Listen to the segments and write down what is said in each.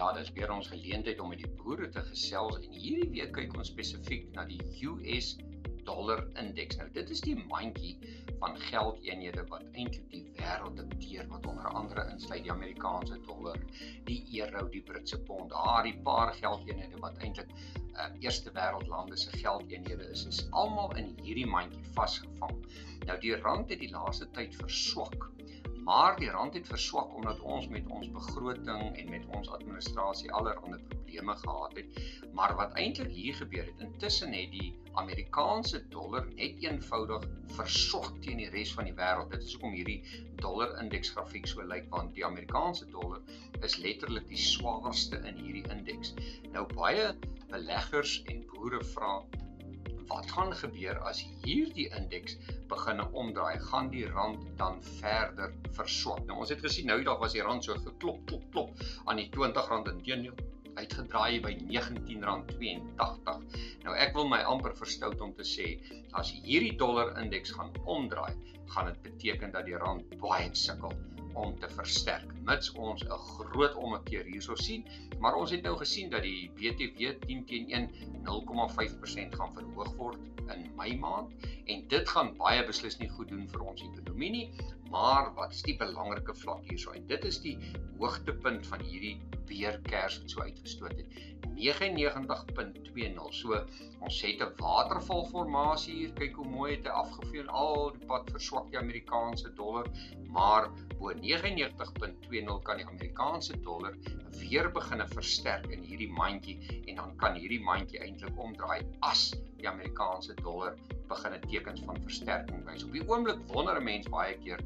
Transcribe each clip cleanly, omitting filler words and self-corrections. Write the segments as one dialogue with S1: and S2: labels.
S1: Ja, dis weer ons geleentheid om met die boere te gesels en hierdie week kyk ons spesifiek na die US dollar indeks. Nou dit is die mandjie van geldeenhede wat eintlik die wêreld dikteer, wat onder andere insluit die Amerikaanse dollar, die euro, die Britse pond, die paar geldeenhede wat eintlik eerste wêreldlande se geldeenhede is almal in hierdie mandjie vasgevang. Nou die rand het die laaste tyd verswak. Maar die rand het verswak omdat ons met ons begroting en met ons administrasie allerhande probleme gehad het. Maar wat eintlik hier gebeur het, intussen het die Amerikaanse dollar net eenvoudig verswak teen die res van die wêreld. Dit is hoekom hierdie dollar indeks grafiek so lyk, want die Amerikaanse dollar is letterlik die swaarste in hierdie indeks. Nou baie beleggers en boere vra, wat gaan gebeur as hierdie indeks begin omdraai? Gaan die rand dan verder verswak? Nou ons het gesien, nou die dag was die rand so geklop aan die R20 inteendeel uitgedraai by R19.82. Nou ek wil my amper verstout om te sê, as hierdie dollar indeks gaan omdraai, gaan dit beteken dat die rand baie sukkel om te versterk, mits ons 'n groot ommekeer hierso sien, maar ons het nou gesien dat die BTW 10/1 0,5% gaan verhoog word in Mei maand, en dit gaan baie beslis nie goed doen vir ons ekonomie nie, maar wat is die belangrike vlak hierso, en dit is die hoogtepunt van hierdie beerkers wat so uitgestoot het, 99.20, so ons het 'n watervalformasie hier, kyk hoe mooi het hy afgeveel, al die pad verswak die Amerikaanse dollar, maar bo 99.20 kan die Amerikaanse dollar weer begin versterk in hierdie mandjie, en dan kan hierdie mandjie eintlik omdraai as die Amerikaanse dollar begin tekens van versterking wys. Op die oomblik wonder 'n mens baie keer,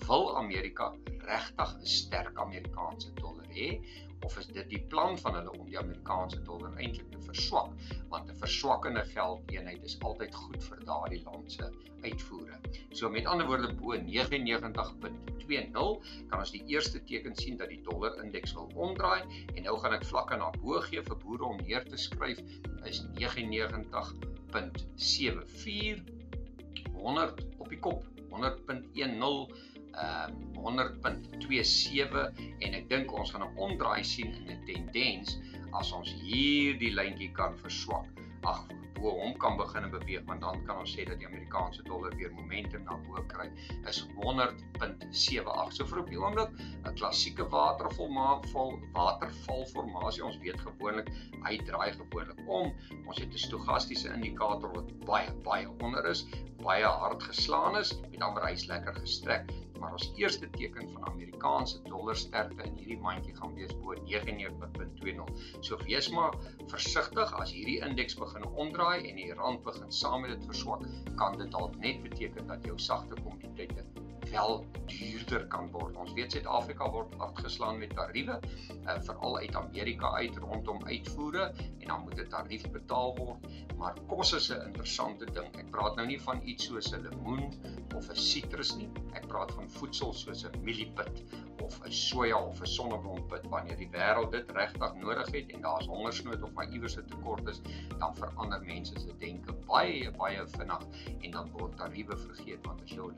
S1: wil Amerika regtig 'n sterk Amerikaanse dollar hê, of is dit die plan van hulle om die Amerikaanse dollar eintlik te verswak, want 'n verswakkende geldeenheid is altyd goed vir daardie land se uitvoere. So met ander woorde, bo 99.20 kan ons die eerste teken sien dat die dollar indeks wil omdraai, en nou gaan ek vlakke na bo gee vir boere om neer te skryf, is 99.74, 100 op die kop, 100.10, 100.27, en ek dink ons gaan 'n omdraai sien in 'n tendens as ons hierdie lyntjie kan verswak. Bo hom kan begin beweeg, want dan kan ons sê dat die Amerikaanse dollar weer momentum na bo kry, is 100.78. So vir op die oomblik 'n klassieke watervalformasie. Ons weet gewoonlik, hy draai gewoonlik om. Ons het 'n stochastiese indikator wat baie onder is, baie hard geslaan is, met ander hy is lekker gestrek. Maar ons eerste teken van Amerikaanse dollar sterkte in hierdie mandjie gaan wees bo 99.20. So wees maar versigtig, as hierdie indeks begin omdraai en die rand begin saam met dit verswak, kan dit dalk net beteken dat jou sagte kommoditeite wel duurder kan word. Ons weet Suid-Afrika word afgeslaan met tariewe, veral uit Amerika uit rondom uitvoere, en dan moet 'n tarief betaal word, maar kos is 'n interessante ding. Ek praat nou nie van iets soos 'n lemoen of 'n sitrus nie, ek praat van voedsel soos 'n mieliepit, of 'n soja of 'n sonneblomppit. Wanneer die wêreld dit regtig nodig het, en daar is hongersnood of maar iewers 'n tekort is, dan verander mense se denke baie vinnig, en dan word tariewe vergeet, want as jou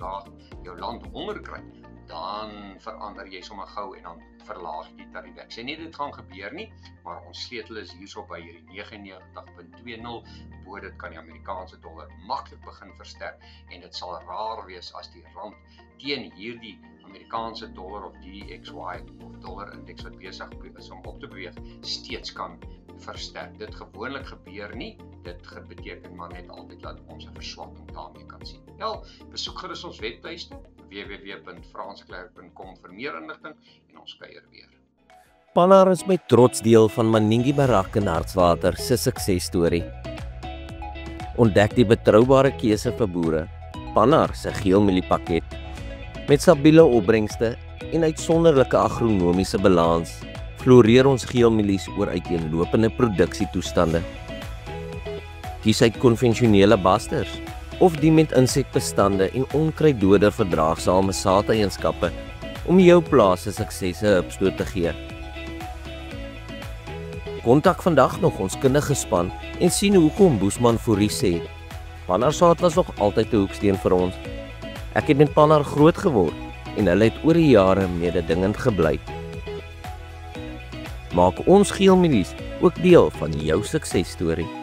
S1: land honger kry, dan verander jy sommer gou en dan verlaag jy die tarief. Ek sê nie dit gaan gebeur nie, maar ons sleutel is hierso by hierdie 99.20, bo dit kan die Amerikaanse dollar maklik begin versterk, en dit sal raar wees as die rand teen hierdie Amerikaanse dollar of DXY of dollar indeks wat besig is om op te beweeg, steeds kan versterk. Dit gewoonlik gebeur nie, dit beteken maar net altyd dat ons 'n verswakking daarmee kan sien. Wel, besoek gerus ons webtuiste www.fransklerk.com vir meer inligting, en ons kuier weer.
S2: Pannar is met trots deel van Maningi Barak en Hartswater se suksesstorie. Ontdek die betroubare keuse vir boere, Pannar se geel mieliepakket. Met stabiele opbrengste en uitsonderlike agronomiese balans, floreer ons geelmielies oor uiteenlopende produksietoestande. Kies uit konvensionele basters of die met insekbestande en onkruiddoder verdraagsame saadeienskappe om jou plaas se suksesse 'n opstoot te gee. Kontak vandag nog ons kundige span en sien hoekom Boesman Fourie sê, Pannar saad was nog altyd 'n hoeksteen vir ons. Ek het met Pannar groot geword en hulle het oor die jare mededingend gebly. Maak ons geelmielies ook deel van jou suksesstorie.